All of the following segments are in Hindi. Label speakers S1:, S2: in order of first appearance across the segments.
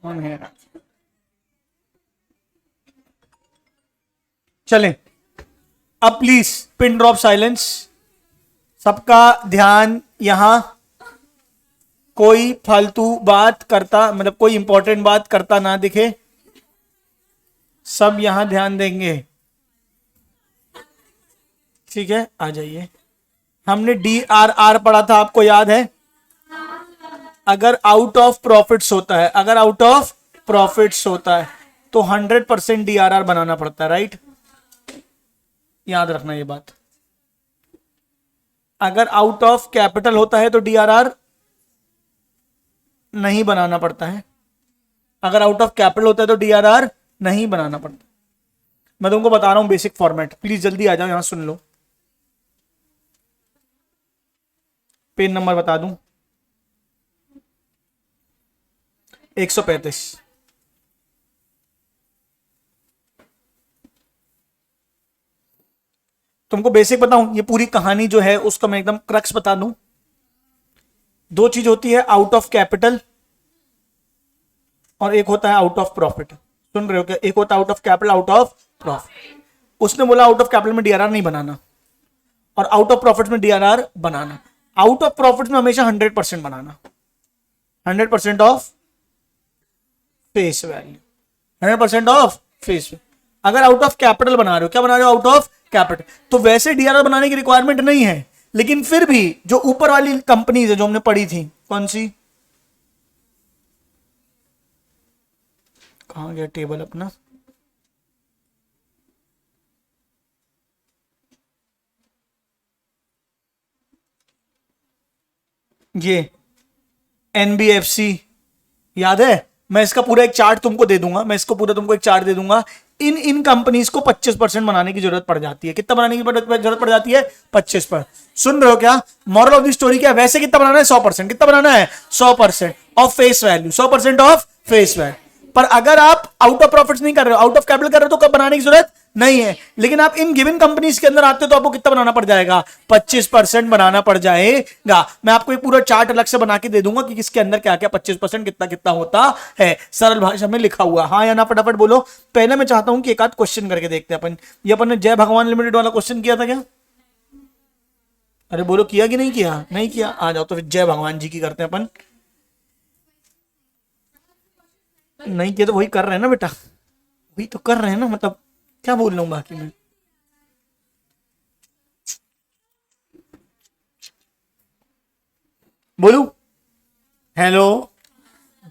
S1: ऑन है। चलें, अब प्लीज पिन ड्रॉप साइलेंस, सबका ध्यान यहां। कोई फालतू बात करता, मतलब कोई इंपॉर्टेंट बात करता ना दिखे, सब यहां ध्यान देंगे, ठीक है? आ जाइए। हमने DRR पढ़ा था, आपको याद है? अगर आउट ऑफ प्रॉफिट्स होता है, अगर आउट ऑफ प्रॉफिट्स होता है तो 100% DRR बनाना पड़ता है, राइट? याद रखना ये बात। अगर आउट ऑफ कैपिटल होता है तो DRR नहीं बनाना पड़ता है। अगर आउट ऑफ कैपिटल होता है तो DRR नहीं बनाना पड़ता। मैं तुमको बता रहा हूं बेसिक फॉर्मेट, प्लीज जल्दी आ जाओ, यहां सुन लो। पेन नंबर बता दूं, 135। तुमको बेसिक बताऊं, ये पूरी कहानी जो है उसको मैं एकदम क्रक्स बता दूं। दो चीज होती है, आउट ऑफ कैपिटल और एक होता है आउट ऑफ प्रॉफिट। सुन रहे हो क्या? एक होता है out of capital, out of profit. उसने बोला आउट ऑफ कैपिटल में DRR नहीं बनाना और आउट ऑफ प्रॉफिट में DRR banana. Out of profit में हमेशा 100% बनाना, 100% of face value, 100% of face value. अगर आउट ऑफ कैपिटल बना रहे हो, क्या बना रहे हो? आउट ऑफ कैपिटल, तो वैसे DRR बनाने की रिक्वायरमेंट नहीं है, लेकिन फिर भी जो ऊपर वाली कंपनीज है जो हमने पढ़ी थी, कौन सी, कहां गया टेबल अपना, ये NBFC, याद है? मैं इसका पूरा एक चार्ट तुमको दे दूंगा, मैं इसको पूरा तुमको एक चार्ट दे दूंगा। इन कंपनीज को 25% बनाने की जरूरत पड़ जाती है। कितना बनाने की जरूरत पड़ जाती है? 25%। सुन रहे हो क्या? मॉरल ऑफ द स्टोरी क्या है? वैसे कितना बनाना है? 100%। कितना बनाना है? 100% of face value, 100% of face value. पर अगर आप आउट ऑफ प्रॉफिट्स नहीं कर रहे हो, आउट ऑफ कैपिटल कर रहे हो, तो कब बनाने की जरूरत नहीं है। लेकिन आप इन गिवन कंपनीज के अंदर आते हो तो आपको कितना बनाना पड़ जाएगा? 25% बनाना पड़ जाएगा। मैं आपको एक पूरा चार्ट अलग से बना के दे दूंगा कि किसके अंदर क्या क्या 25% कितना कितना होता है, सरल भाषा में लिखा हुआ। हाँ या ना फटाफट बोलो। पहले मैं चाहता हूं कि एक आध क्वेश्चन करके देखते हैं अपन। ये अपन ने जय भगवान लिमिटेड वाला क्वेश्चन किया था क्या? अरे बोलो, किया कि नहीं किया? नहीं किया? आ जाओ तो फिर जय भगवान जी की करते हैं अपन। नहीं किया तो वही कर रहे हैं ना बेटा, वही तो कर रहे हैं ना, मतलब क्या बोल रहा हूं बाकी में। बोलू? हेलो,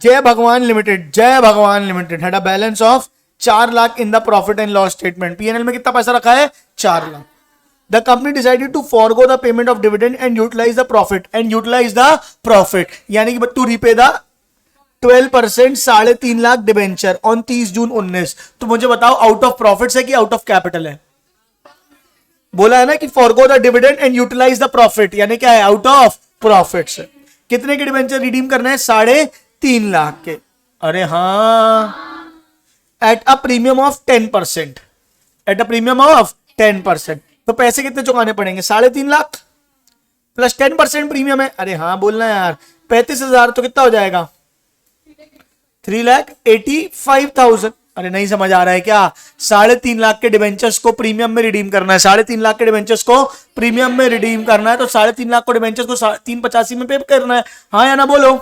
S1: जय Bhagwan limited, Jai Bhagwan limited had a balance of 4 lakh in the profit and loss statement. PNL में कितना पैसा रखा है? 4 lakh. The company decided to forgo the payment of dividend and utilise the profit, यानी कि to repay the 12% 3.5 lakh debenture on 30 June 19। तो मुझे बताओ आउट ऑफ प्रॉफिट्स है कि आउट ऑफ कैपिटल है? बोला है ना कि forgo the dividend and utilise the profit, यानी क्या है? Out of profits. कितने के डिबेंचर रिडीम करना है? 3.5 लाख के। अरे हाँ, at a premium of 10%, at a premium of 10%। तो पैसे कितने चुकाने पड़ेंगे? 3.5 लाख प्लस 10% प्रीमियम है। अरे हाँ बोलना यार, 35,000। तो कितना हो जाएगा? 3,85,000। अरे नहीं समझ आ रहा है क्या? 3.5 लाख के डिबेंचर्स को प्रीमियम में रिडीम करना है, 3.5 लाख के डिबेंचर्स को प्रीमियम में रिडीम करना है, तो 3.5 लाख को डिबेंचर्स को 385 में पे करना है। हाँ या ना बोलो?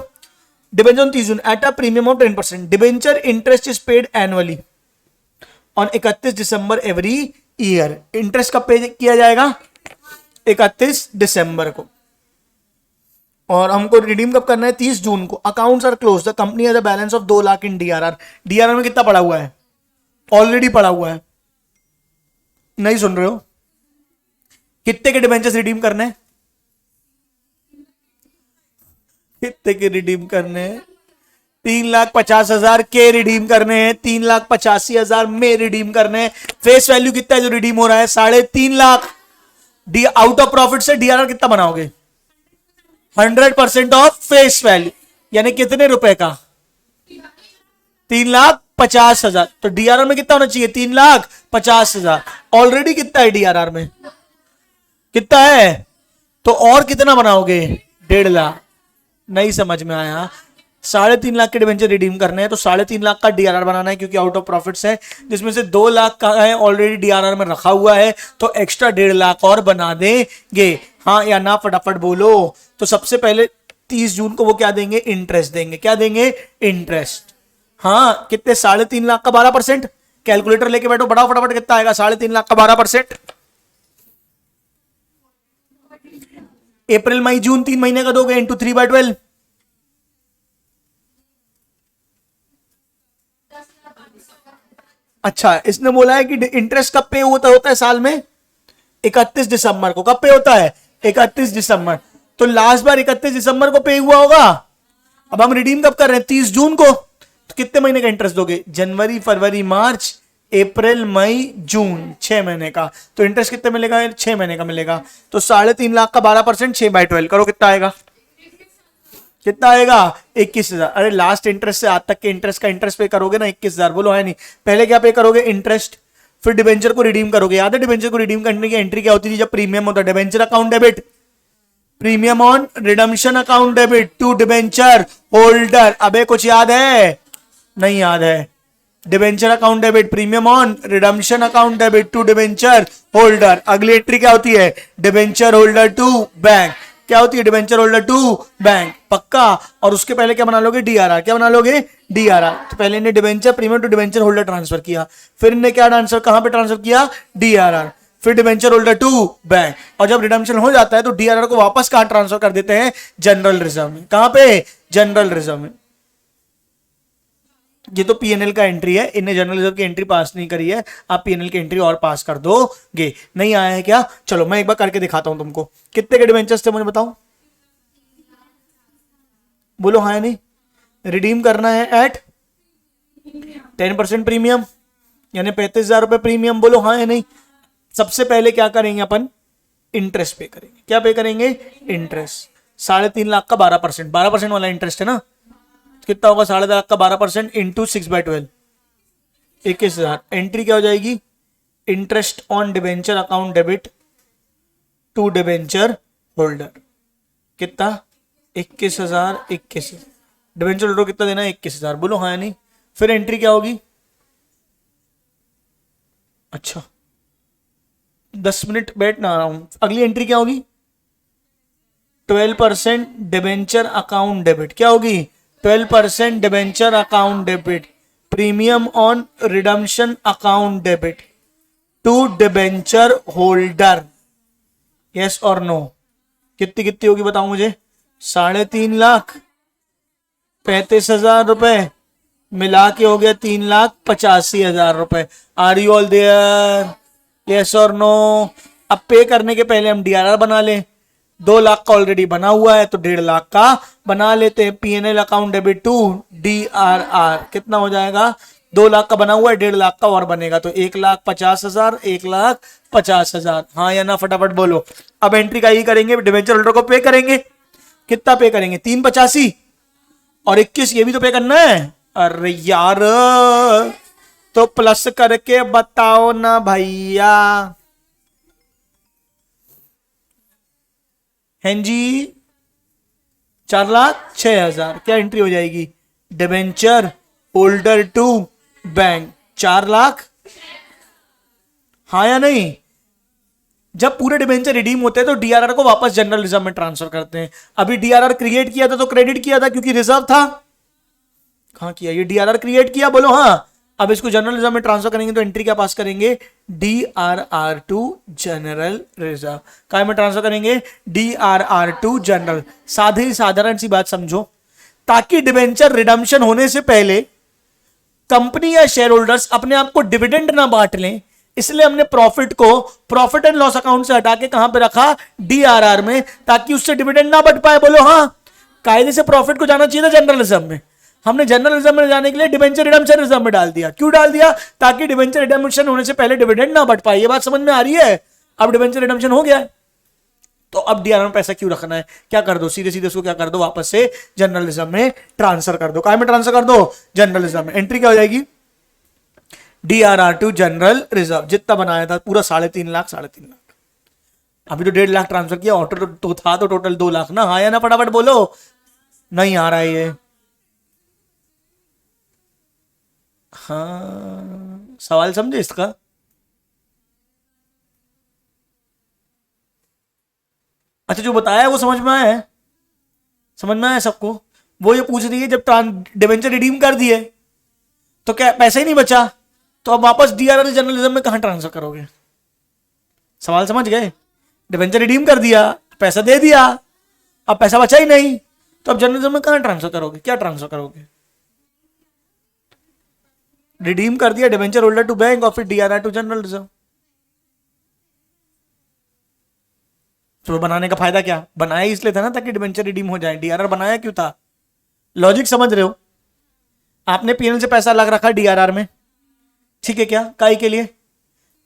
S1: Debenture on 30 June at a premium of 10%। Debenture interest is paid annually on 31 December every year. Interest कब पे किया जाएगा? 31 दिसंबर को। और हमको रिडीम कब करना है? 30 जून को। Accounts are close, the company has a balance of 2 lakh in DRR। DRR में कितना पड़ा हुआ है? ऑलरेडी पड़ा हुआ है। नहीं सुन रहे हो? कितने के डिबेंचर्स रिडीम करने हैं? कितने के रिडीम करने हैं? 3,50,000 के रिडीम करने हैं, 3,85,000 में रिडीम करने हैं। फेस वैल्यू कितना है जो रिडीम हो रहा है? 3.5 लाख। आउट ऑफ प्रॉफिट से DRR कितना बनाओगे? 100% ऑफ फेस वैल्यू, यानी कितने रुपए का? 3,50,000। तो DRR में कितना होना चाहिए? 3,50,000। ऑलरेडी कितना है DRR में? कितना है? तो और कितना बनाओगे? 1.5 लाख। नहीं समझ में आया? 3.5 लाख के डिवेंचर रिडीम करने हैं तो 3.5 लाख का डीआरआर बनाना है क्योंकि आउट ऑफ प्रॉफिट्स है, जिसमें से 2 लाख का है ऑलरेडी डीआरआर में रखा हुआ है, तो एक्स्ट्रा 1.5 लाख और बना देंगे, हाँ या ना, फटाफट बोलो। तो सबसे पहले 30 जून को वो क्या देंगे, इंटरेस्ट देंगे। क्या देंगे, इंटरेस्ट। हाँ कितने, 3.5 लाख का 12%। कैलकुलेटर लेके बैठो, बड़ा फटाफट कितना आएगा, 3.5 लाख का 12%। अप्रैल मई जून 3 महीने का दोगे, इंटू 3/12। अच्छा, इसने बोला है कि इंटरेस्ट कब पे होता है साल में, 31 दिसंबर को। कब पे होता है, 31 दिसंबर। तो लास्ट बार 31 दिसंबर को पे हुआ होगा। अब हम रिडीम कब कर रहे हैं, 30 जून को। तो कितने महीने का इंटरेस्ट दोगे, जनवरी फरवरी मार्च अप्रैल मई जून, 6 महीने का। तो इंटरेस्ट कितने मिलेगा, 6 महीने का मिलेगा। तो 3.5 लाख का 12%, 6/12 करो, कितना आएगा, कितना आएगा, 21,000। अरे लास्ट इंटरेस्ट से आज तक के इंटरेस्ट का इंटरेस्ट पे करोगे ना 21,000, बोलो है नहीं। पहले क्या पे करोगे, इंटरेस्ट, फिर डिबेंचर को रिडीम करोगे। याद है डिबेंचर को रिडीम करने की एंट्री क्या होती थी, जब प्रीमियम होता है, debenture account debit, premium on redemption account debit to debenture holder. अबे कुछ याद है, नहीं याद है। Debenture account debit, premium on redemption account debit to debenture holder. अगली एंट्री क्या होती है, डिबेंचर होल्डर टू बैंक। क्या होती है, डिबेंचर होल्डर टू बैंक, पक्का। और उसके पहले क्या बना लोगे, डीआरआर। क्या बना लोगे, डीआरआर। तो पहले इन्हें debenture premium to debenture holder transfer किया, फिर इन्हें क्या ट्रांसफर, कहां पे ट्रांसफर किया, डीआरआर, फिर डिबेंचर होल्डर टू बैंक। और जब रिडम्पशन हो जाता है तो डीआरआर को वापस कहां ट्रांसफर कर देते हैं, जनरल रिजर्व में। कहां पे, जनरल रिजर्व में। ये तो पीएनएल का एंट्री है, इन्हें जनरल रिजर्व की एंट्री पास नहीं करी है, आप पीएनएल की एंट्री और पास कर दोगे। नहीं आया है क्या, चलो मैं एक बार करके दिखाता हूं तुमको। कितने के डिबेंचर्स थे मुझे बताओ, बोलो हाँ या नहीं। रिडीम करना है एट 10% प्रीमियम, यानी 35,000 रुपए प्रीमियम, बोलो हाँ या नहीं। सबसे पहले क्या करेंगे अपन, इंटरेस्ट पे करेंगे। क्या पे करेंगे, इंटरेस्ट। 3.5 लाख का 12%, 12% वाला इंटरेस्ट है ना, कितना होगा, 3.5 लाख का 12% इंटू 6/12, 21,000। एंट्री क्या हो जाएगी, interest on debenture account debit to debenture holder. कितना, 21,000, 21,000। डिबेंचर होल्डर कितना देना है, 21,000, बोलो हाँ या नहीं। फिर एंट्री क्या होगी, अच्छा 10 मिनट बैठना रहा हूं। अगली एंट्री क्या होगी, 12% डिबेंचर अकाउंट डेबिट। क्या होगी, 12% debenture account debit, premium on redemption account debit to debenture holder. Yes और नो। कितनी कितनी होगी बताओ मुझे, 3.5 लाख, 35,000 रुपए मिला के हो गया 3,85,000 रुपए। Are you all there, yes और नो। अब पे करने के पहले हम डीआरआर बना लें। 2 लाख का ऑलरेडी बना हुआ है तो 1.5 लाख का बना लेते हैं। PNL account debit to DRR कितना हो जाएगा, 2 लाख का बना हुआ है, 1.5 लाख का और बनेगा तो 1,50,000, 1,50,000। हाँ या ना, फटाफट बोलो। अब एंट्री का ही करेंगे, डिबेंचर होल्डर को पे करेंगे। कितना पे करेंगे, 3,85 और 21 ये भी तो पे करना है। अरे यार तो प्लस करके बताओ ना भैया। हैं जी, 4,06,000। क्या एंट्री हो जाएगी, debenture holder to bank 4 lakh. हाँ या नहीं। जब पूरे डिबेंचर रिडीम होते हैं तो डीआरआर को वापस जनरल रिजर्व में ट्रांसफर करते हैं। अभी डीआरआर क्रिएट किया था तो क्रेडिट किया था क्योंकि रिजर्व था। कहां किया, ये डीआरआर क्रिएट किया, बोलो हाँ। अब इसको जनरल रिजर्व में ट्रांसफर करेंगे तो एंट्री क्या पास करेंगे, डीआरआर टू जनरल रिजर्व। काय में ट्रांसफर करेंगे, डीआरआर टू जनरल। साधारण सी बात समझो, ताकि डिबेंचर रिडम्पशन होने से पहले कंपनी या शेयर होल्डर्स अपने आप को डिविडेंड ना बांट लें, इसलिए हमने प्रॉफिट को प्रॉफिट एंड लॉस अकाउंट से हटा के कहां पे रखा, डीआरआर में, ताकि उससे डिविडेंड ना बट पाए। बोलो हाँ। कायदे से प्रॉफिट को जाना चाहिए था जनरल रिजर्व में, हमने जनरल रिजर्व में जाने के लिए डिबेंचर रिडम्पशन रिजर्व में डाल दिया। क्यों डाल दिया, ताकि डिबेंचर रिडम्पशन होने से पहले डिविडेंड ना बट पाए। ये बात समझ में आ रही है। अब डिबेंचर रिडम्पशन हो गया तो अब डीआरआर में पैसा क्यों रखना है, क्या कर दो, सीधे सीधे उसको क्या कर दो, वापस से जनरल रिजर्व में ट्रांसफर कर दो। काय में ट्रांसफर कर दो, जनरल रिजर्व में। एंट्री क्या हो जाएगी, डीआरआर टू जनरल रिजर्व। जितना बनाया था पूरा 3.5 लाख, 3.5 लाख। अभी तो 1.5 लाख ट्रांसफर किया, ऑटो तो था तो टोटल 2 लाख ना। हाँ या ना, फटाफट बोलो। नहीं आ रहा है ये, हाँ, सवाल समझे इसका? अच्छा, जो बताया है वो समझ में आया है? समझ में आया सबको? वो ये पूछ रही है जब डिवेंचर रिडीम कर दिए तो क्या पैसा ही नहीं बचा, तो अब वापस डीआरआर जर्नलिज्म में कहां ट्रांसफर करोगे? सवाल समझ गए? डिवेंचर रिडीम कर दिया, पैसा दे दिया, अब पैसा बचा ही नहीं, तो अब जर्नलिज्म में कहां ट्रांसफर करोगे, क्या ट्रांसफर करोगे? रिडीम कर दिया डिवेंचर होल्डर टू बैंक और फिर डीआरआर टू जर्नलिज्म। तो बनाने का फायदा क्या? बनाया इसलिए था ना ताकि डिवेंचर रिडीम हो जाए। डीआरआर बनाया क्यों था? लॉजिक समझ रहे हो? आपने पीएनएल से पैसा लग रखा डीआरआर में, ठीक है, क्या काई के लिए?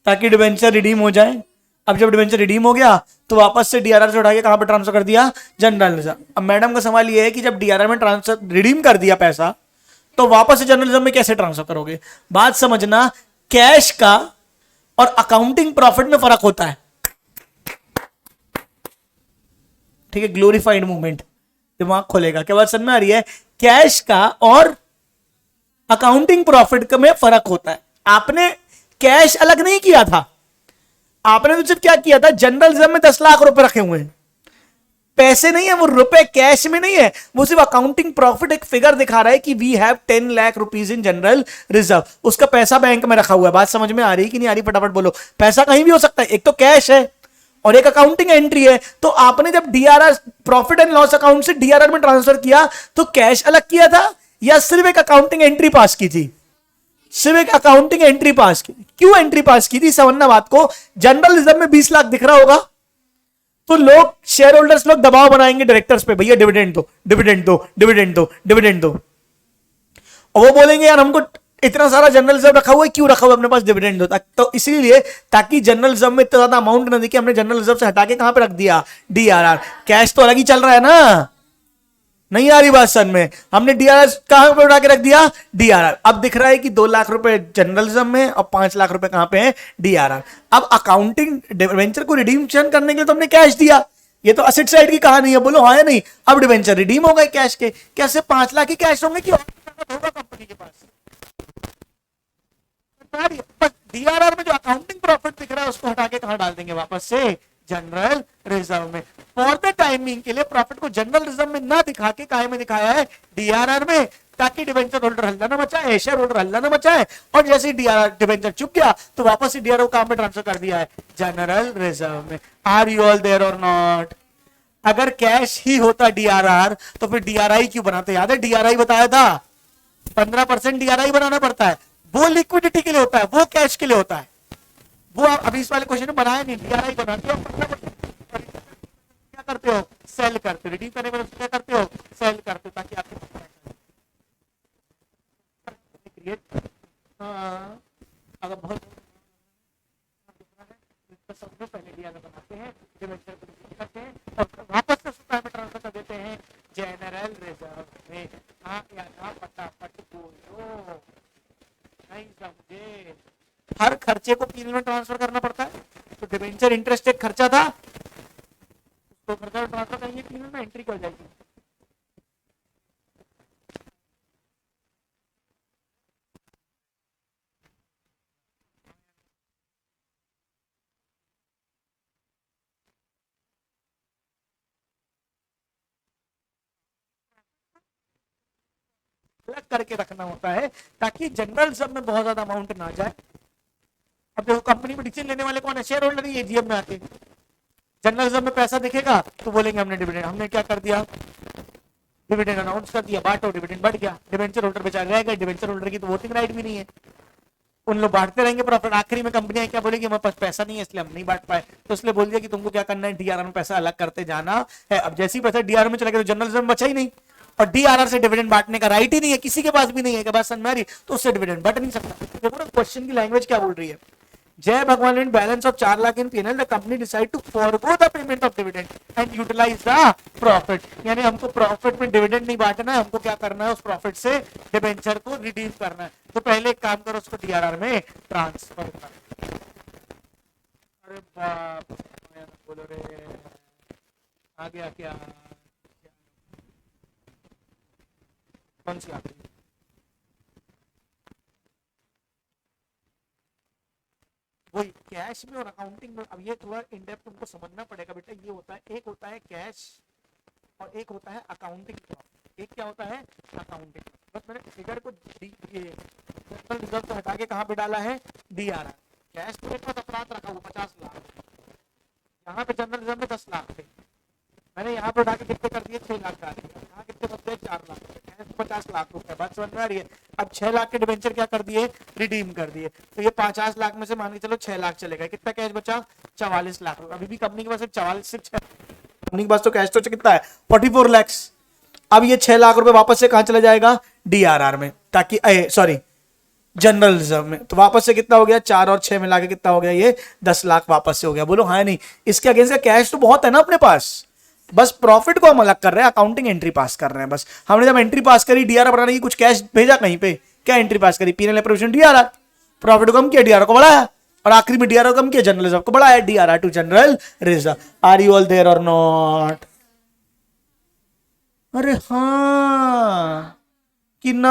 S1: ताकि डिवेंचर रिडीम हो जाए। अब जब डिवेंचर रिडीम हो गया तो वापस से डीआरआर से उठा के कहां पर ट्रांसफर कर दिया? जर्नलिज्म। अब मैडम का सवाल यह है कि जब डीआरआर में ट्रांसफर रिडीम कर दिया पैसा, तो वापस से जर्नलिज्म में कैसे ट्रांसफर करोगे? बात समझना, कैश का और अकाउंटिंग प्रॉफिट में फर्क होता है, ठीक है? ग्लोरीफाइड मूवमेंट, दिमाग खोलेगा। क्या बात समझ में आ रही है? कैश का और अकाउंटिंग प्रॉफिट में फर्क होता है। आपने कैश अलग नहीं किया था, आपने तो सिर्फ क्या किया था, जर्नलिज्म में 10 लाख रुपए रखे हुए हैं, पैसे नहीं है वो, रुपए कैश में नहीं है, वो सिर्फ अकाउंटिंग प्रॉफिट एक फिगर दिखा रहा है कि we have 10 lakh rupees in general reserve. उसका पैसा बैंक में रखा हुआ है। बात समझ में आ रही कि नहीं आ रही? फटाफट बोलो। पैसा कहीं भी हो सकता है, एक तो कैश है और एक अकाउंटिंग एंट्री है। तो आपने जब DRR, profit and loss account से डीआरआर में ट्रांसफर किया, तो कैश अलग किया था या सिर्फ एक अकाउंटिंग एंट्री पास की थी? सिर्फ एक अकाउंटिंग एंट्री पास की। क्यों एंट्री पास की थी, समझना बात को। जनरल रिजर्व में 20 लाख दिख रहा होगा, तो लोग, शेयर होल्डर्स लोग दबाव बनाएंगे डायरेक्टर्स पे, भैया डिविडेंड दो, डिविडेंड दो, डिविडेंड दो, डिविडेंड दो। और वो बोलेंगे यार हमको इतना सारा जनरल रिजर्व रखा हुआ है, क्यों रखा हुआ है अपने पास, डिविडेंड दो। तो इसीलिए, ताकि जनरल रिजर्व में इतना ज्यादा अमाउंट ना देखिए, हमने जनरल रिजर्व से हटा के कहां पे रख दिया? डीआरआर। कैश तो अलग ही चल रहा है ना, नहीं आ रही बात सन में? हमने डीआरआर कहां पे उठा के रख दिया? डीआरआर। अब दिख रहा है कि 2 लाख रुपए जर्नलिज्म में और 5 लाख रुपए कहां पे है? डीआरआर। अब अकाउंटिंग डिवेंचर को रिडीमशन करने के लिए तो हमने कैश दिया, ये तो असेट साइड की कहानी है, बोलो हाँ या नहीं? अब डिवेंचर रिडीम हो गए कैश के, कैसे 5 लाख ही कैश होंगे कि होगा कंपनी के पास? बस डीआरआर में जो अकाउंटिंग प्रॉफिट दिख रहा है उसको हटा के कहां डाल देंगे? वापस से जनरल रिजर्व में। फॉर द टाइमिंग के लिए प्रॉफिट को जनरल रिजर्व में ना दिखा के काहे में दिखाया है? डीआरआर में, ताकि डिवेंचर होल्डर हल्ला ना मचाए, शेयर होल्डर हल्ला ना मचाए। और जैसे ही डीआरआर डिवेंचर चुप गया तो वापस से डीआरआर काम में ट्रांसफर कर दिया है जनरल रिजर्व में। आर यू ऑल देयर और नॉट? अगर कैश ही होता डीआरआर तो फिर डीआरआई क्यों बनाते? याद है डीआरआई बताया था, 15% डीआरआई बनाना पड़ता है। वो लिक्विडिटी के लिए होता है, वो कैश के लिए होता है। वो आप अभी इस वाले क्वेश्चन में बनाया नहीं, डीआरआई बनाते हो, क्या करते हो? सेल करते हो। रिडीम करने में क्या करते हो? सेल करते हो, ताकि आपके क्रिएट, अगर बहुत सबसे पहले डीआरआई बनाते हैं, डिवेंचर को रिडीम करते हैं और वापस से सुपर में ट्रांसफर कर देते हैं जनरल रिजर्व में। हाँ या ना, फटाफट बोलो, नहीं समझे? हर खर्चे को पीएनएल में ट्रांसफर करना पड़ता है। तो डिवेंचर इंटरेस्ट एक खर्चा था, तो खर्चा ट्रांसफर करेंगे पीएनएल में, एंट्री कर जाएगी। अलग करके रखना होता है ताकि जनरल सब में बहुत ज्यादा अमाउंट ना जाए। अब देखो कंपनी में डिसीजन लेने वाले कौन है? शेयर होल्डर ही है जीएम में आके। जनरल सब में पैसा दिखेगा तो बोलेंगे हमने डिविडेंड, हमने क्या कर दिया? डिविडेंड अनाउंस कर दिया, बांटो, डिविडेंड बढ़ गया। डिवेंचर होल्डर बेचारे रह गए, डिवेंचर होल्डर की तो वोटिंग राइट भी नहीं है। उन लोग बांटते रहेंगे प्रॉफिट, आखिरी में कंपनियां क्या बोलेगी? हमारे पास पैसा नहीं है इसलिए हम नहीं बांट पाए। तो इसलिए बोल दिया कि तुमको क्या करना है, डीआरआर में पैसा अलग करते जाना है। अब जैसे ही पैसा डीआरआर में चला गया तो जनरल में बचा ही नहीं, और डीआरआर से डिविडेंड बांटने का राइट ही नहीं है, किसी के पास भी नहीं है। बात समझ में आ रही? तो उससे डिविडेंड बांट नहीं सकता। देखो ना क्वेश्चन की लैंग्वेज क्या बोल रही है। जय भगवान in balance of 4 lakh in P&L, the company decide to forgo the payment of dividend and utilize the profit। यानी हमको प्रॉफिट में डिविडेंड नहीं बांटना है, हमको क्या करना है? उस प्रॉफिट से डिबेंचर को रिडीम करना है। तो पहले एक काम करो, उसको डीआरआर में ट्रांसफर कर। अरे बाप, बोलो रे, आ गया क्या? कौन सी आ गई? वही कैश में और अकाउंटिंग में, अब ये थोड़ा इन डेप्थ तुमको समझना पड़ेगा बेटा। ये होता है, एक होता है कैश और एक होता है अकाउंटिंग प्रॉफिट। एक क्या होता है, अकाउंटिंग। बस मैंने फिगर को जनरल रिजर्व से हटा के कहाँ पे डाला है, DRR। कैश तो मेरे पास अपराध रखा हुआ 50 लाख, यहाँ पे जनरल रिजर्व में 10 लाख थे, मैंने यहाँ पे उठा के कितने कर दिए, 6 लाख डाल दिया। यहाँ कितने बच गए, 4 लाख, कैश 50 लाख रुपए। बात समझ में आ रही है। अब 6 लाख के डिबेंचर क्या कर दिए, रिडीम कर दिए। तो ये 50 लाख में से मान के चलो 6 लाख चले गए, कितना कैश बचा, 44 लाख रुपए। अभी भी कंपनी के पास सिर्फ 44, कंपनी के पास तो कैश तो कितना है, 44 लाख। अब ये 6 लाख रुपए वापस से कहां चला जाएगा, DRR में, ताकि सॉरी जनरल रिजर्व में। तो वापस से कितना हो गया, 4 और 6 मिला के कितना हो गया, ये 10 लाख वापस से हो गया। बोलो हाँ नहीं। इसके अगेंस्ट का कैश तो बहुत है ना अपने पास, बस प्रॉफिट को हम अलग कर रहे हैं, अकाउंटिंग एंट्री पास कर रहे हैं। बस हमने जब एंट्री पास करी DRR बनाने की, कुछ कैश भेजा कहीं पे, क्या एंट्री पास करी, P&L प्रोविजन DRR, प्रॉफिट को कम किया, DRR को बढ़ाया, और आखिरी में DRR को कम किया, जनरल रिजर्व को बढ़ाया, DRR to general reserve. Are you all there और नॉट? अरे हाँ कि ना,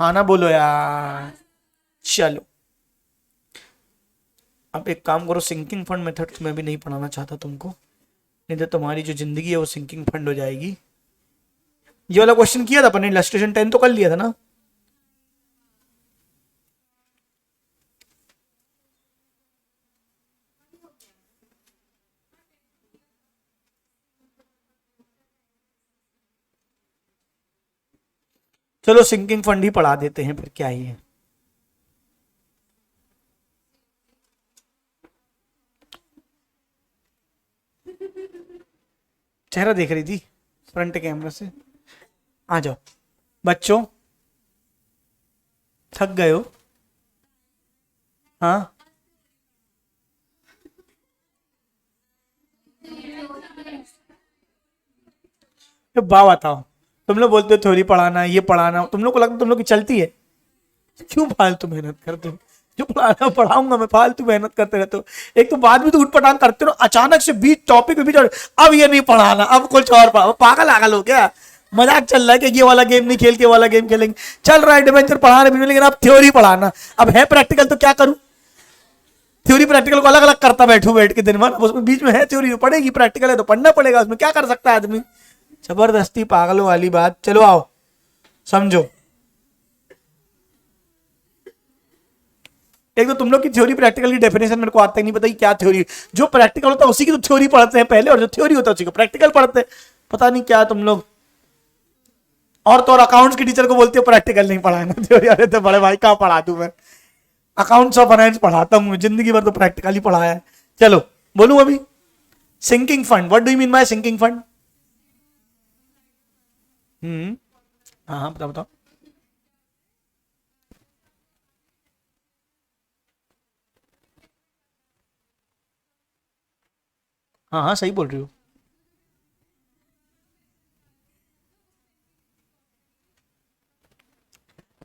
S1: हाँ ना बोलो यार। चलो अब एक काम करो, सिंकिंग फंड मेथड मैं भी नहीं पढ़ाना चाहता तुमको, नहीं तो तुम्हारी जो जिंदगी है वो सिंकिंग फंड हो जाएगी। ये वाला क्वेश्चन किया था अपन ने, इलस्ट्रेशन 10 तो कर लिया था ना। चलो सिंकिंग फंड ही पढ़ा देते हैं फिर, क्या ही है। चेहरा देख रही थी फ्रंट कैमरा से। आ जाओ बच्चों, थक गए हो? हाँ बात बताओ, तुम लोग बोलते हो थ्योरी पढ़ाना, ये पढ़ाना, तुम लोग को लगता है तुम लोग की चलती है? क्यों फालतू मेहनत करते हो? जो पढ़ाना पढ़ाऊंगा मैं, फालतू मेहनत करते रहते हो। एक तो बाद में तो उठपटांग करते हो, अचानक से बीच टॉपिक में बीच, अब ये नहीं पढ़ाना, अब कुछ और पढ़ा। पागल आगल हो क्या? मजाक चल रहा है कि ये वाला गेम नहीं खेल के वाला गेम खेलेंगे, चल रहा है डिवेंचर पढ़ा रहे, लेकिन अब थ्योरी पढ़ाना। अब है प्रैक्टिकल तो क्या करूं, थ्योरी प्रैक्टिकल को अलग अलग करता बैठ के दिन भर, उसमें बीच में है थ्योरी तो पढ़ेगी, प्रैक्टिकल है तो पढ़ना पड़ेगा, उसमें क्या कर सकता है आदमी। जबरदस्ती पागलों वाली बात। चलो आओ समझो। एक तो तुम लोग की थ्योरी प्रैक्टिकल की डेफिनेशन मेरे को आज तक नहीं पता क्या थ्योरी, जो प्रैक्टिकल होता है उसी की तो थ्योरी पढ़ते हैं पहले, और जो थ्योरी होता है उसी को प्रैक्टिकल पढ़ते हैं। पता नहीं क्या तुम लोग। और तो और अकाउंट्स की टीचर को बोलते हो प्रैक्टिकल नहीं पढ़ाना, थ्योरी। अरे तो बड़े भाई कहाँ पढ़ा दूं मैं, अकाउंट्स और फाइनेंस पढ़ाता हूं जिंदगी भर, तो प्रैक्टिकल ही पढ़ाया है। चलो बोलूं अभी, sinking fund, what do you mean by sinking fund? हाँ हाँ बताओ बताओ। हाँ हाँ सही बोल रही हो।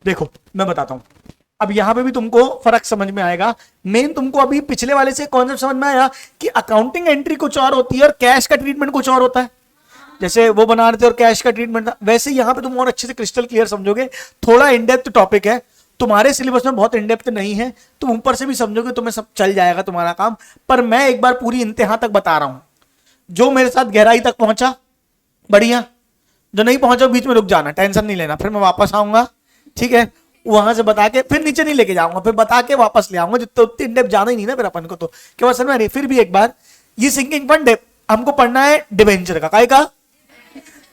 S1: देखो मैं बताता हूं, अब यहां पे भी तुमको फर्क समझ में आएगा। मेन तुमको अभी पिछले वाले से कॉन्सेप्ट समझ में आया कि अकाउंटिंग एंट्री कुछ और होती है और कैश का ट्रीटमेंट कुछ और होता है। जैसे वो बना रहे थे और कैश का ट्रीटमेंट था, वैसे यहां पे तुम और अच्छे से क्रिस्टल क्लियर समझोगे। थोड़ा इनडेप्थ टॉपिक है, तुम्हारे सिलेबस में बहुत इनडेप्थ नहीं है, तुम ऊपर से भी समझोगे तुम्हें सब चल जाएगा तुम्हारा काम। पर मैं एक बार पूरी इंतहा तक बता रहा हूं, जो मेरे साथ गहराई तक पहुंचा बढ़िया, जो नहीं पहुंचा बीच में रुक जाना, टेंशन नहीं लेना, फिर मैं वापस आऊंगा, ठीक है। वहां से बता के फिर नीचे नहीं लेके जाऊंगा, फिर बता के वापस ले आऊंगा, जितना उतनी इन डेप्थ जाना ही नहीं ना फिर अपन को, तो क्या बात समझ में आ रही है? फिर भी एक बार, ये सिंकिंग फंड हमको पढ़ना है डिबेंचर का, काय का,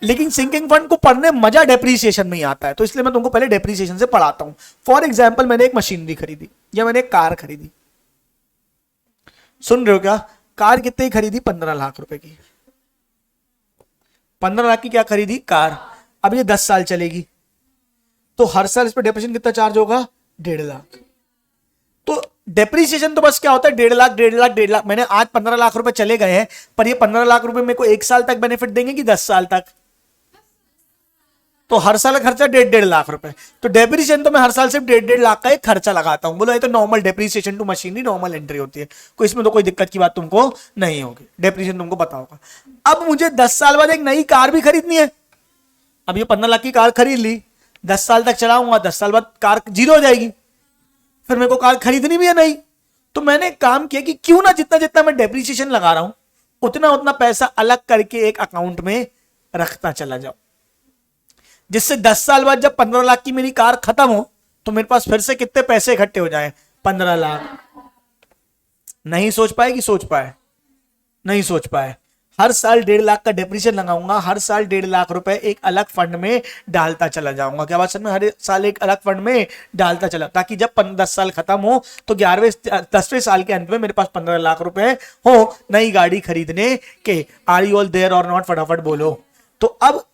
S1: लेकिन सिंकिंग फंड को पढ़ने मजा डेप्रीसिएशन में ही आता है, तो इसलिए मैं तुमको पहले डेप्रीसिएशन से पढ़ाता हूं। फॉर एग्जाम्पल मैंने एक मशीनरी खरीदी या मैंने एक कार खरीदी, सुन रहे हो क्या? कार कितने की खरीदी? 15 लाख रुपए की। 15 लाख की क्या खरीदी? कार। अब ये 10 साल चलेगी, तो हर साल इस पर डेप्रिसिएशन कितना चार्ज होगा? 1.5 लाख। तो डेप्रिसिएशन तो बस क्या होता है, 1.5 लाख 1.5 लाख 1.5 लाख। मैंने आज 15 लाख रुपए चले गए हैं, पर ये 15 लाख रुपए मेरे को 1 साल तक बेनिफिट देंगे कि 10 साल तक? तो हर साल का खर्चा 1.5 लाख रुपए। तो डेप्रिसिएशन तो मैं हर साल सिर्फ 1.5 लाख का एक खर्चा लगाता हूं। बोलो ये तो normal depreciation to machinery normal entry होती है, कोई इसमें तो कोई दिक्कत की बात तुमको नहीं होगी, डेप्रिसिएशन तुमको पता होगा। अब मुझे 10 साल बाद एक नई कार भी खरीदनी है। अब ये 15 लाख की कार खरीद ली, 10 साल तक चलाऊंगा, 10 साल बाद कार जीरो हो जाएगी, फिर मेरे को कार खरीदनी भी है नहीं, तो मैंने एक काम किया कि क्यों ना जितना जितना मैं डेप्रिसिएशन लगा रहा हूं उतना उतना पैसा अलग करके एक अकाउंट में रखता चला जाऊं, जिससे 10 साल बाद जब 15 लाख की मेरी कार खत्म हो तो मेरे पास फिर से कितने पैसे इकट्ठे हो जाए, 15 लाख। नहीं सोच पाए कि सोच पाए? नहीं सोच पाए। हर साल 1.5 लाख का डेप्रिसिएशन लगाऊंगा, हर साल 1.5 लाख रुपए एक अलग फंड में डालता चला जाऊंगा। क्या बात समझ में? हर साल एक अलग फंड में डालता चला, ताकि जब 10 साल खत्म हो तो 10वें साल के अंत में मेरे पास 15 लाख रुपए हो नई गाड़ी खरीदने के। आर यू ऑल देयर और नॉट? फटाफट बोलो। तो अब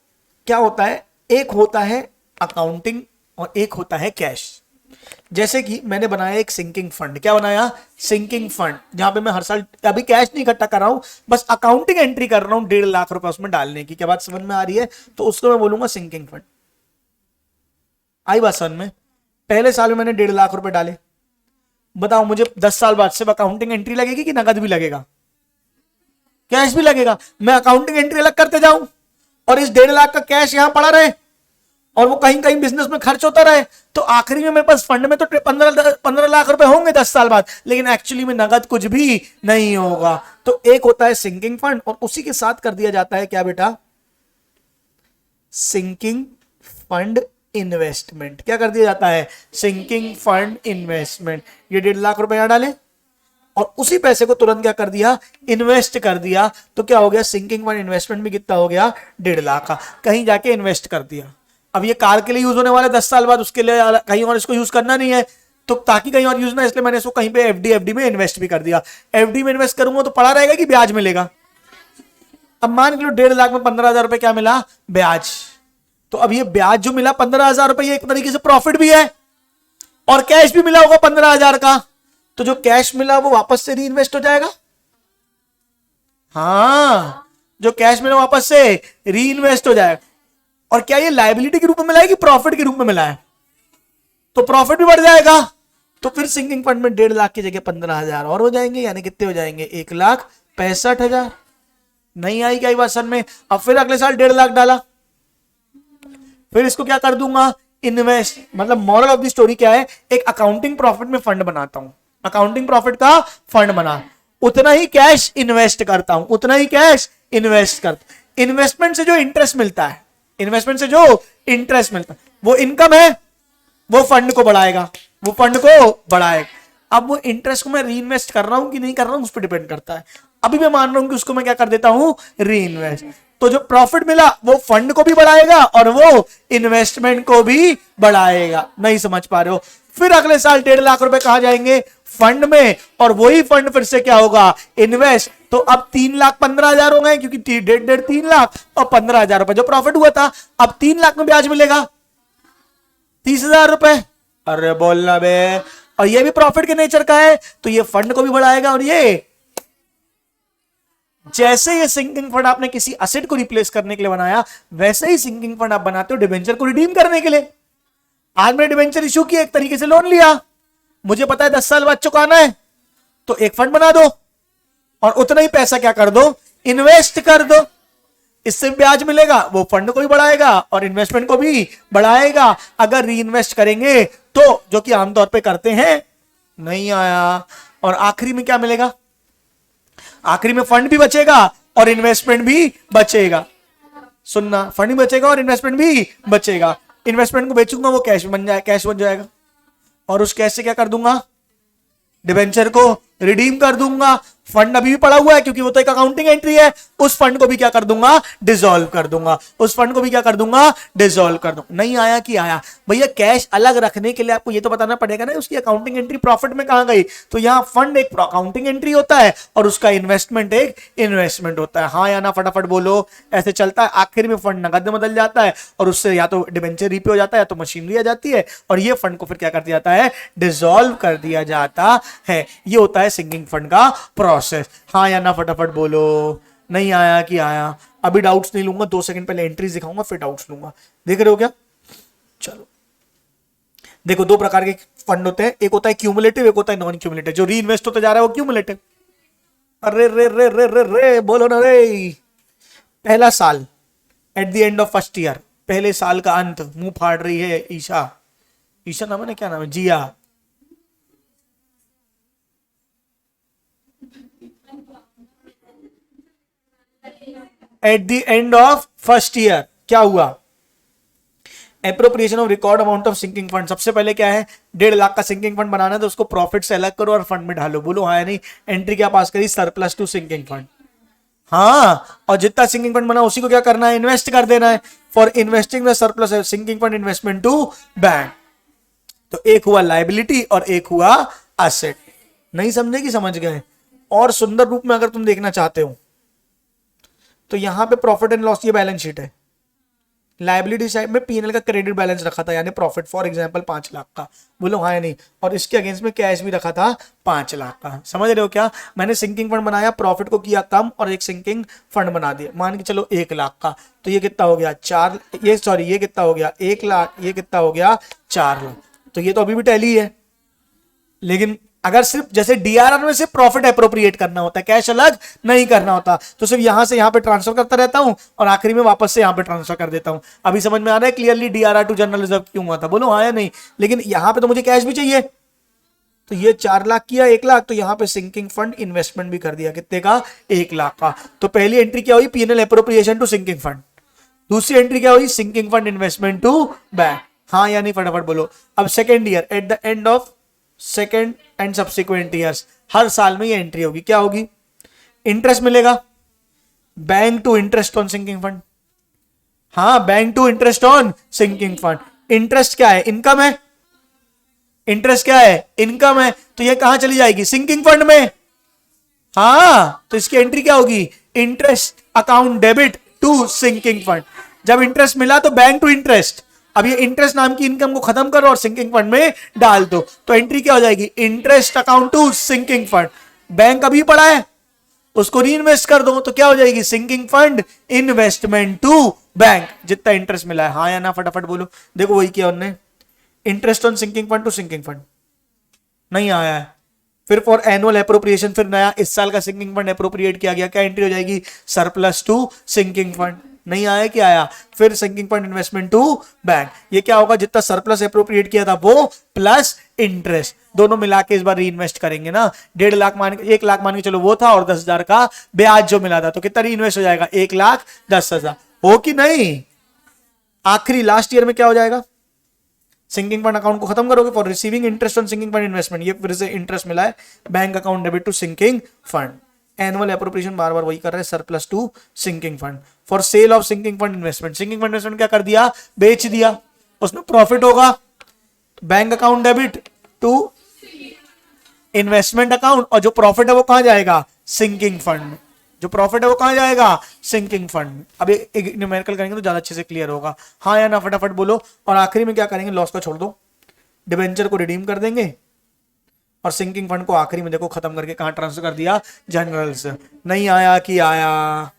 S1: क्या होता है, एक होता है अकाउंटिंग और एक होता है कैश। जैसे कि मैंने बनाया एक सिंकिंग फंड। क्या बनाया? सिंकिंग फंड, जहां पे मैं हर साल अभी कैश नहीं इकट्ठा कर रहा हूं, बस अकाउंटिंग एंट्री कर रहा हूं 1.5 लाख रुपए उसमें डालने की। क्या बात समझ में आ रही है? तो उसको मैं बोलूंगा सिंकिंग फंड। आई बात समझ में? पहले साल में मैंने 1.5 लाख रुपए डाले। बताओ मुझे 10 साल बाद सिर्फ अकाउंटिंग एंट्री लगेगी कि नगद भी लगेगा, कैश भी लगेगा? मैं अकाउंटिंग एंट्री अलग करते जाऊं और इस 1.5 लाख का कैश यहां पड़ा रहे और वो कहीं कहीं बिजनेस में खर्च होता रहे, तो आखिरी में मेरे पास फंड में तो 15 लाख रुपए होंगे 10 साल बाद, लेकिन एक्चुअली में नगद कुछ भी नहीं होगा। तो एक होता है सिंकिंग फंड और उसी के साथ कर दिया जाता है क्या बेटा? Sinking fund investment. क्या कर दिया जाता है? Sinking fund investment. ये 1.5 लाख रुपए यहां डाले और उसी पैसे को तुरंत क्या कर दिया? इन्वेस्ट कर दिया। तो क्या हो गया? सिंकिंग फंड इन्वेस्टमेंट भी कितना हो गया? 1.5 लाख का। कहीं जाके इन्वेस्ट कर दिया। अब ये कार के लिए यूज होने वाला 10 साल बाद, उसके लिए कहीं और इसको यूज करना नहीं है, तो ताकि कहीं और यूज ना, इसलिए मैंने इसको कहीं पे एफडी में इन्वेस्ट भी कर दिया। एफडी में इन्वेस्ट करूंगा तो पड़ा रहेगा कि ब्याज मिलेगा? अब मान लो 1.5 लाख में 15,000 रुपए क्या मिला? ब्याज। तो अब ये ब्याज जो मिला 15,000 रुपए, ये एक तरीके से प्रॉफिट भी है और कैश भी मिला होगा 15,000 का। तो जो कैश मिला वो वापस से री इन्वेस्ट हो जाएगा। हाँ, जो कैश मिला वापस से री इन्वेस्ट हो जाएगा। और क्या ये लायबिलिटी के रूप में मिला है कि प्रॉफिट के रूप में मिला है? तो प्रॉफिट भी बढ़ जाएगा। तो फिर सिंकिंग फंड में 1.5 लाख की जगह 15,000 और हो जाएंगे, यानी कितने हो जाएंगे? 1,65,000। नहीं आई क्या बात समझ में? अब फिर अगले साल 1.5 लाख डाला, फिर इसको क्या कर दूंगा? इन्वेस्ट। मतलब मॉरल ऑफ द स्टोरी क्या है? एक अकाउंटिंग प्रॉफिट में फंड बनाता हूं, अकाउंटिंग प्रॉफिट का फंड बना, उतना ही कैश इन्वेस्ट करता हूं, उतना ही कैश इन्वेस्ट करता। इन्वेस्टमेंट से जो इंटरेस्ट मिलता है, इन्वेस्टमेंट से जो इंटरेस्ट मिलता है वो इनकम है, वो फंड को बढ़ाएगा, वो फंड को बढ़ाएगा। अब वो इंटरेस्ट को मैं री इन्वेस्ट कर रहा हूं कि नहीं कर रहा हूं उस पर डिपेंड करता है। अभी मैं मान रहा हूं कि उसको मैं क्या कर देता हूं? री इन्वेस्ट। तो जो प्रॉफिट मिला वो फंड को भी बढ़ाएगा और वो इन्वेस्टमेंट को भी बढ़ाएगा। नहीं समझ पा रहे हो? फिर अगले साल 1.5 लाख रुपए कहां जाएंगे? फंड में, और वही फंड फिर से क्या होगा? इन्वेस्ट। तो अब 3,15,000 हो गए, क्योंकि 3 लाख और 15,000 रुपए जो प्रॉफिट हुआ था, अब 3 लाख में ब्याज मिलेगा 30,000 रुपए। अरे बोलना बे। और ये भी प्रॉफिट के नेचर का है, तो ये फंड को भी बढ़ाएगा। और ये जैसे ये सिंकिंग फंड आपने किसी असेट को रिप्लेस करने के लिए बनाया, वैसे ही सिंकिंग फंड आप बनाते हो डिबेंचर को रिडीम करने के लिए। आज मैंने डिबेंचर इशू किया, एक तरीके से लोन लिया, मुझे पता है 10 साल बाद चुकाना है, तो एक फंड बना दो और उतना ही पैसा क्या कर दो? इन्वेस्ट कर दो। इससे ब्याज मिलेगा, वो फंड को भी बढ़ाएगा और इन्वेस्टमेंट को भी बढ़ाएगा। अगर री इन्वेस्ट करेंगे तो, जो कि आमतौर पे करते हैं, नहीं आया। और आखिरी में क्या मिलेगा? आखिरी में फंड भी बचेगा और इन्वेस्टमेंट भी बचेगा। सुनना, फंड भी बचेगा और इन्वेस्टमेंट भी बचेगा। इन्वेस्टमेंट को बेचूंगा, वो कैश बन जाए, कैश बन जाएगा, और उस कैश से क्या कर दूंगा? डिबेंचर को रिडीम कर दूंगा। फंड अभी भी पड़ा हुआ है क्योंकि वो तो एक अकाउंटिंग एंट्री है, उस फंड को भी क्या कर दूंगा? डिसॉल्व कर दूंगा। उस फंड को भी क्या कर दूंगा? डिसॉल्व कर दूंगा। नहीं आया कि आया? भैया कैश अलग रखने के लिए आपको ये तो बताना पड़ेगा ना उसकी अकाउंटिंग एंट्री प्रॉफिट में कहां गई। तो यहां फंड एक अकाउंटिंग एंट्री होता है और उसका इन्वेस्टमेंट एक इन्वेस्टमेंट होता है। हाँ या ना फटाफट बोलो। ऐसे चलता है, आखिर में फंड नगद में बदल जाता है और उससे या तो डिबेंचर रीपे हो जाता है या तो मशीनरी आ जाती है, और ये फंड को फिर क्या कर दिया जाता है? डिसॉल्व कर दिया जाता है। ये होता है सिंकिंग फंड का प्रोसेस। हाँ या ना फटाफट बोलो। नहीं आया कि आया? अभी डाउट्स नहीं लूंगा, 2 सेकंड पहले एंट्रीज दिखाऊंगा फिर डाउट्स लूंगा। देख रहे हो क्या? चलो देखो, 2 प्रकार के फंड होते हैं, एक होता है क्यूमुलेटिव, एक होता है नॉन क्यूमुलेटिव। जो री इन्वेस्ट होता जा रहा है वो क्यूमुलेटिव। अरे रे रे रे रे रे बोलो ना रे। पहला साल, eight the end of first year, पहले साल का अंत, मुंह फाड़ रही है ईशा। ईशा नाम है ना, क्या नाम है? Jiya. At the end of first year क्या हुआ? Appropriation of record amount of sinking fund. सबसे पहले क्या है, 1.5 लाख का सिंकिंग फंड बनाना है तो उसको प्रॉफिट से अलग करो और फंड में डालो। बोलो हाँ या नहीं? एंट्री क्या पास करी? Surplus to sinking fund. हाँ, और जितना सिंकिंग फंड बना उसी को क्या करना है? इन्वेस्ट कर देना है। For investing the surplus sinking fund investment to bank. तो एक हुआ लाइबिलिटी और एक हुआ एसेट। नहीं समझे कि समझ गए? और सुंदर रूप में अगर तुम देखना चाहते हो तो यहां पे प्रॉफिट एंड लॉस, ये बैलेंस शीट है। लाइबिलिटी साइड में पीएनएल का क्रेडिट बैलेंस रखा था, यानी प्रॉफिट फॉर एग्जांपल 5 लाख का। बोलो हाँ या नहीं? और इसके अगेंस्ट में कैश भी रखा था 5 लाख का। समझ रहे हो क्या? मैंने सिंकिंग फंड बनाया, प्रॉफिट को किया कम और एक सिंकिंग फंड बना दिया। मान के चलो 1 लाख का, तो ये कितना हो गया? 4, ये कितना हो गया? 1 लाख। ये कितना हो गया? 4 लाख। तो ये तो अभी भी टैली है। लेकिन अगर सिर्फ जैसे डीआरआर में सिर्फ प्रॉफिट एप्रोप्रिएट करना होता है, कैश अलग नहीं करना होता, तो सिर्फ यहां से यहां पे ट्रांसफर करता रहता हूं और आखिरी में वापस से यहां पे ट्रांसफर कर देता हूं। अभी समझ में आ रहा है clearly DRR to general reserve क्यों हुआ था? बोलो हाँ या नहीं? लेकिन यहां पे तो मुझे कैश भी चाहिए, तो ये 4 लाख किया 1 लाख, तो यहां पे सिंकिंग फंड इन्वेस्टमेंट भी कर दिया। कितने का? 1 लाख का। तो पहली एंट्री क्या हुई? PNL appropriation to sinking fund. दूसरी एंट्री क्या हुई? Sinking fund investment to bank. हाँ या नहीं? फटाफट बोलो। अब second year, at the end of second and subsequent years, हर साल में ये एंट्री होगी। क्या होगी? इंटरेस्ट मिलेगा, bank to interest on sinking fund. हाँ, bank to interest on sinking fund. Interest क्या है? इनकम है। इंटरेस्ट क्या है? इनकम है। तो ये कहां चली जाएगी? सिंकिंग फंड में। हाँ, तो इसकी एंट्री क्या होगी? Interest account debit to sinking fund. जब इंटरेस्ट मिला तो बैंक टू इंटरेस्ट। अब ये इंटरेस्ट नाम की इनकम को खत्म करो और सिंकिंग फंड में डाल दो, तो एंट्री क्या हो जाएगी? Interest account to sinking fund. Bank अभी पड़ा है, उसको री इन्वेस्ट कर दो, तो क्या हो जाएगी? Sinking fund investment to bank. जितना इंटरेस्ट मिला है। हाँ या ना? फटाफट बोलो। देखो वही किया उन्होंने, interest on sinking fund to sinking fund. नहीं आया है। फिर फॉर एनुअल एप्रोप्रिएशन, फिर नया इस साल का सिंकिंग फंड एप्रोप्रिएट किया गया। क्या एंट्री हो जाएगी? Surplus to sinking fund. नहीं आया? क्या आया? फिर sinking fund investment to bank. ये क्या होगा? जितना सरप्लस एप्रोप्रिएट किया था वो प्लस इंटरेस्ट, दोनों मिला के इस बार री इन्वेस्ट करेंगे ना। 1.5 लाख मान के, 1 लाख मान के चलो वो था, और 10,000 का ब्याज जो मिला था, तो कितना री इन्वेस्ट हो जाएगा? 1,10,000। हो कि नहीं? आखिरी लास्ट ईयर में क्या हो जाएगा? सिंकिंग फंड अकाउंट को खत्म करोगे। For receiving interest on sinking fund investment, ये फिर से इंटरेस्ट मिला है, bank account debit to sinking fund. Annual appropriation बार बार वही कर रहे हैं, surplus to sinking fund. For sale of sinking fund investment, sinking fund investment क्या कर दिया? बेच दिया, उसमें प्रॉफिट होगा, bank account debit to investment account, और जो प्रॉफिट है वो कहां जाएगा? Sinking fund. जो प्रॉफिट है वो कहां जाएगा? Sinking fund. अब एक न्यूमेरिकल करेंगे तो ज्यादा अच्छे से क्लियर होगा। हाँ या ना? फटाफट बोलो। और आखिरी में क्या करेंगे? लॉस का छोड़ दो, डिबेंचर को रिडीम कर देंगे और सिंकिंग फंड को आखिरी में देखो खत्म करके कहां ट्रांसफर कर दिया? जनरल से। नहीं आया कि आया?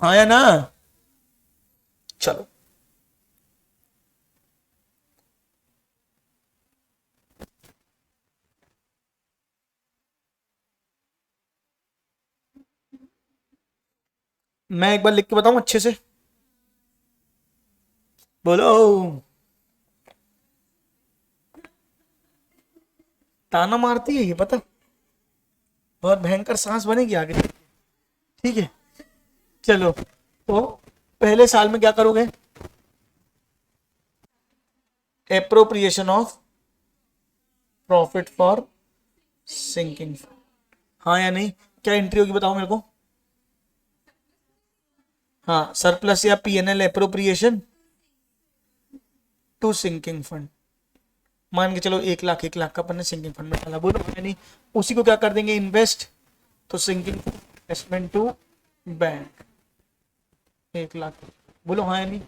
S1: आया ना? चलो मैं एक बार लिख के बताऊं अच्छे से? बोलो। ताना मारती है ये, पता? बहुत भयंकर सांस बनेगी आगे। ठीक है, चलो। तो पहले साल में क्या करोगे? Appropriation of profit for sinking. हाँ या नहीं? क्या एंट्री होगी बताओ मेरे को? हाँ, सरप्लस या PNL appropriation to sinking fund. मान के चलो 1 लाख का अपन ने सिंकिंग फंड में डाला। बोलो यानी उसी को क्या कर देंगे? इन्वेस्ट। तो sinking investment to bank 1 lakh. बोलो हाँ या नहीं?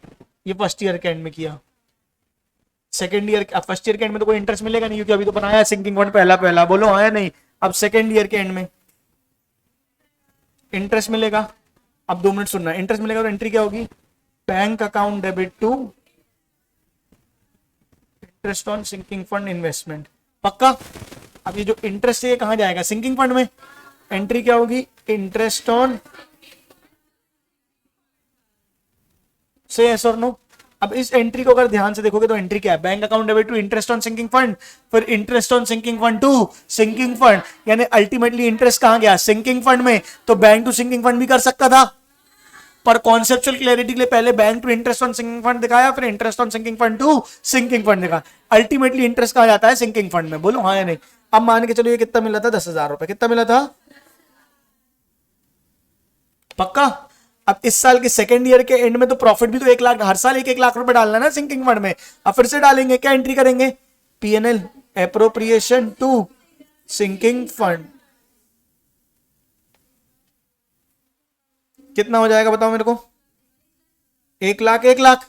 S1: ये फर्स्ट ईयर के एंड में किया। सेकेंड ईयर, फर्स्ट ईयर के एंड में तो कोई इंटरेस्ट मिलेगा नहीं क्योंकि अभी तो बनाया सिंकिंग फंड पहला पहला। बोलो हाँ या नहीं? अब सेकेंड ईयर के एंड में इंटरेस्ट मिलेगा। अब 2 मिनट सुनना। इंटरेस्ट मिलेगा तो एंट्री क्या होगी? Bank account debit to interest on sinking fund investment. पक्का? अब ये जो इंटरेस्ट है ये कहां जाएगा? सिंकिंग फंड में। एंट्री क्या होगी? इंटरेस्ट ऑन, से यस और नो? अब इस एंट्री को अगर ध्यान से देखोगे तो एंट्री क्या है, bank account debit to interest on sinking fund, फिर interest on sinking fund to sinking fund, यानी अल्टीमेटली इंटरेस्ट कहां गया, सिंकिंग फंड में। तो बैंक टू सिंकिंग फंड भी कर सकता था, पर कॉन्सेप्चुअल क्लैरिटी के लिए पहले bank to interest on sinking fund दिखाया, फिर interest on sinking fund to sinking fund दिखाया। अल्टीमेटली इंटरेस्ट कहा जाता है सिंकिंग फंड में, बोलो हाँ या नहीं। अब मान के चलो ये कितना मिला था, 10,000 रुपए, कितना मिला था, पक्का। अब इस साल के सेकेंड ईयर के एंड में तो प्रॉफिट भी तो 1 लाख, हर साल 1-1 लाख रुपए डालना ना सिंकिंग फंड में। अब फिर से डालेंगे, क्या एंट्री करेंगे, PNL appropriation to sinking fund. कितना हो जाएगा बताओ मेरे को, 1 लाख 1 लाख,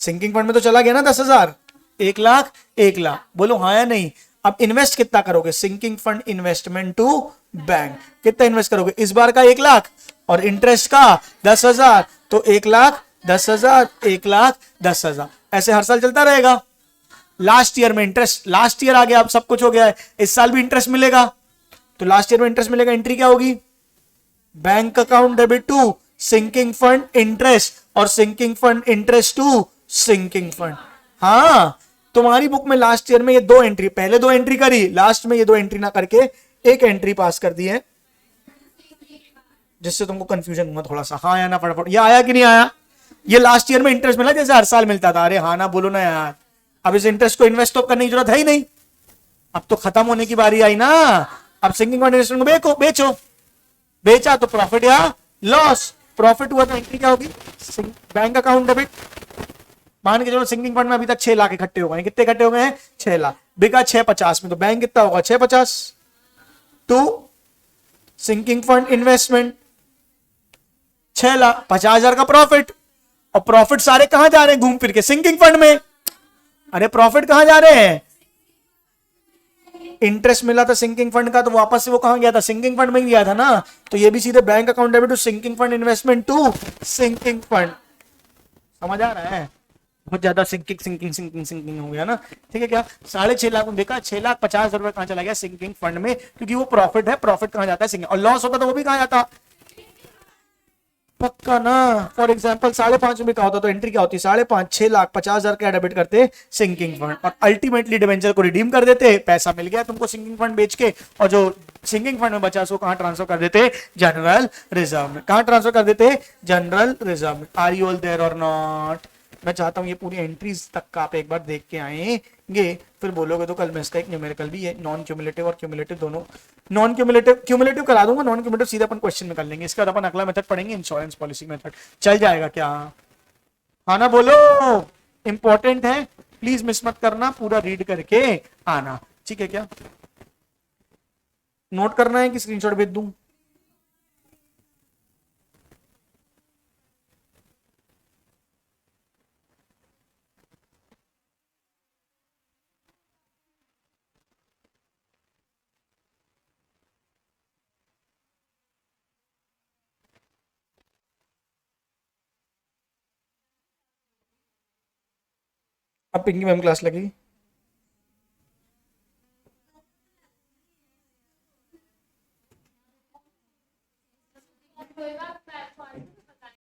S1: सिंकिंग फंड में तो चला गया ना 10,000, 1 लाख 1 लाख, बोलो हाँ या नहीं। अब इन्वेस्ट कितना करोगे, sinking fund investment to bank, कितना इन्वेस्ट करोगे, इस बार का 1 लाख और इंटरेस्ट का 10,000, तो 1 लाख 10,000, 1 लाख 10,000, ऐसे हर साल चलता रहेगा। लास्ट ईयर में इंटरेस्ट, लास्ट ईयर आ गया, अब सब कुछ हो गया है, इस साल भी इंटरेस्ट मिलेगा, तो लास्ट ईयर में इंटरेस्ट मिलेगा, एंट्री क्या होगी, bank account debit to sinking fund interest और sinking fund interest to sinking fund. हाँ, तुम्हारी बुक में लास्ट ईयर में ये 2 एंट्री, पहले 2 एंट्री करी, लास्ट में ये 2 एंट्री ना करके 1 एंट्री पास कर दी है, जिससे तुमको कंफ्यूजन हुआ थोड़ा सा। हाँ या ना, फटाफट, ये आया कि नहीं आया, ये लास्ट ईयर में इंटरेस्ट मिला जैसे हर साल मिलता था, अरे हाँ ना बोलो ना यार। अब इस इंटरेस्ट को इन्वेस्ट तो करने की जरूरत है ही नहीं, अब तो खत्म होने की बारी आई ना। अब सिंकिंग फंड इन्वेस्टमेंट को बेचो, बेचा तो प्रॉफिट या लॉस, प्रॉफिट हुआ तो एंट्री क्या होगी, बैंक अकाउंट डेबिट। मान के चलो सिंकिंग फंड में अभी तक 6 लाख इकट्ठे हो गए, कितने इकट्ठे हो गए हैं, 6 लाख, बिका 650 में, तो बैंक कितना होगा, 650 टू सिंकिंग फंड इन्वेस्टमेंट 6,50,000 का प्रॉफिट। और प्रॉफिट सारे कहां जा रहे हैं, घूम फिर के सिंकिंग फंड में। अरे प्रॉफिट कहां जा रहे हैं, इंटरेस्ट मिला था सिंकिंग फंड का, तो वापस से वो कहां गया था, सिंकिंग फंड में ही गया था ना। तो ये भी सीधे bank account debit to sinking fund investment to sinking fund. समझ आ रहा है, बहुत ज्यादा सिंकिंग सिंकिंग सिंकिंग सिंकिंग हो गया ना, ठीक है। क्या 6.5 लाख में देखा, 6,50,000 रुपए कहां चला गया, सिंकिंग फंड में, क्योंकि वो प्रॉफिट है, प्रॉफिट कहां जाता है सिंकिंग, और लॉस होता तो वो भी कहां जाता, पक्का ना। फॉर एग्जाम्पल 5.5 में क्या होता तो एंट्री क्या होती, 5.5, 6,50,000 का डेबिट करते सिंकिंग फंड, और अल्टीमेटली डिवेंचर को रिडीम कर देते, पैसा मिल गया तुमको सिंकिंग फंड बेच के, और जो सिंकिंग फंड में बचा उसको कहां ट्रांसफर कर देते, जनरल रिजर्व में। कहां ट्रांसफर कर देते, जनरल रिजर्व में। आर यू ऑल देयर और नॉट। मैं चाहता हूं ये पूरी एंट्रीज तक का आप एक बार देख के आएंगे, फिर बोलोगे तो कल मैं इसका एक न्यूमेरिकल भी है, नॉन क्यूमुलेटिव और क्यूमुलेटिव दोनों, नॉन क्यूमुलेटिव क्यूमुलेटिव करा दूंगा, नॉन क्यूमुलेटिव सीधे अपन क्वेश्चन में कर लेंगे। इसके बाद अपन अगला मेथड पढ़ेंगे, इंश्योरेंस पॉलिसी मेथड। चल जाएगा क्या, हाँ ना बोलो, इंपॉर्टेंट है, प्लीज मिस मत करना, पूरा रीड करके आना, ठीक है। क्या नोट करना है कि स्क्रीनशॉट भेज दूं, अब पिंकी मैम क्लास लगी।